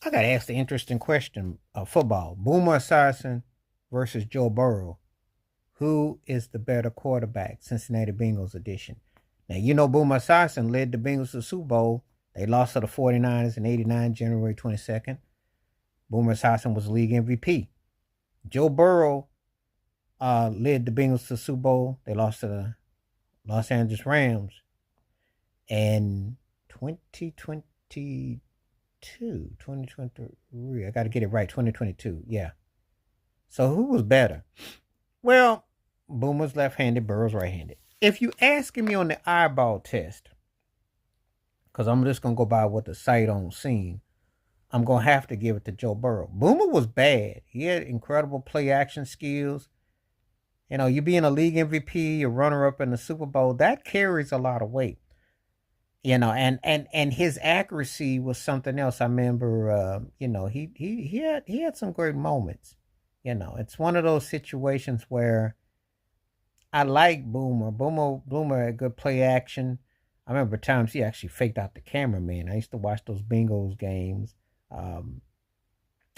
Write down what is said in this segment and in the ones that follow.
I got to ask the interesting question of football. Boomer Esiason versus Joe Burrow. Who is the better quarterback? Cincinnati Bengals edition. Now, Boomer Esiason led the Bengals to the Super Bowl. They lost to the 49ers in 89, January 22nd. Boomer Esiason was league MVP. Joe Burrow led the Bengals to the Super Bowl. They lost to the Los Angeles Rams in 2022, 2023. I got to get it right. 2022. Yeah. So who was better? Well, Boomer's left-handed, Burrow's right-handed. If you asking me on the eyeball test, because I'm just gonna go by what the sight on scene, I'm gonna have to give it to Joe Burrow. Boomer was bad. He had incredible play action skills. You being a league MVP, a runner-up in the Super Bowl, that carries a lot of weight. And his accuracy was something else. I remember, he had some great moments. It's one of those situations where I like Boomer. Boomer had good play action. I remember times he actually faked out the cameraman. I used to watch those Bengals games. Um,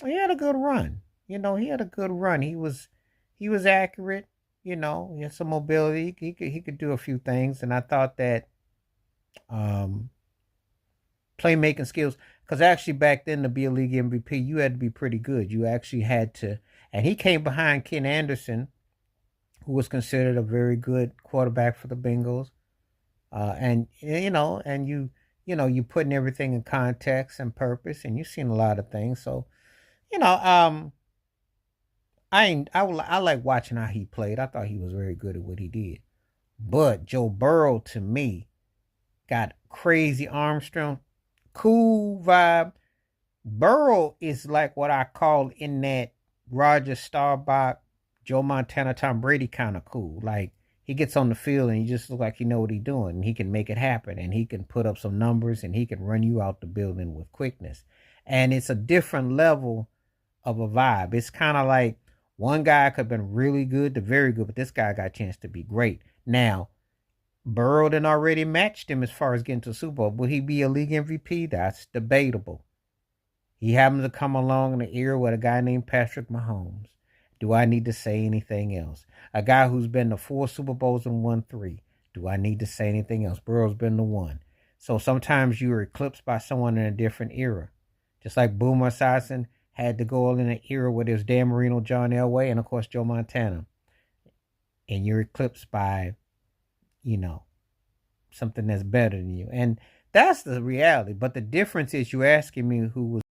he had a good run. He had a good run. He was accurate. He had some mobility. He could do a few things, and I thought that um, playmaking skills. Because actually back then to be a league MVP, you had to be pretty good. You actually had to, and he came behind Ken Anderson, who was considered a very good quarterback for the Bengals. And you putting everything in context and purpose, and you've seen a lot of things. So you know, I like watching how he played. I thought he was very good at what he did. But Joe Burrow to me got crazy arm strength, cool vibe. Burrow is like what I call in that Roger Staubach, Joe Montana, Tom Brady kind of cool. Like he gets on the field and he just looks like he know what he's doing. And he can make it happen, and he can put up some numbers, and he can run you out the building with quickness. And it's a different level of a vibe. It's kind of like one guy could have been really good to very good, but this guy got a chance to be great. Now, Burrow then already matched him as far as getting to the Super Bowl. Will he be a league MVP? That's debatable. He happens to come along in the era with a guy named Patrick Mahomes. Do I need to say anything else? A guy who's been to 4 Super Bowls and won 3. Do I need to say anything else? Burrow's been to 1. So sometimes you're eclipsed by someone in a different era. Just like Boomer Esiason had to go in an era where there's Dan Marino, John Elway, and of course Joe Montana. And you're eclipsed by, you know, something that's better than you. And that's the reality. But the difference is you're asking me who was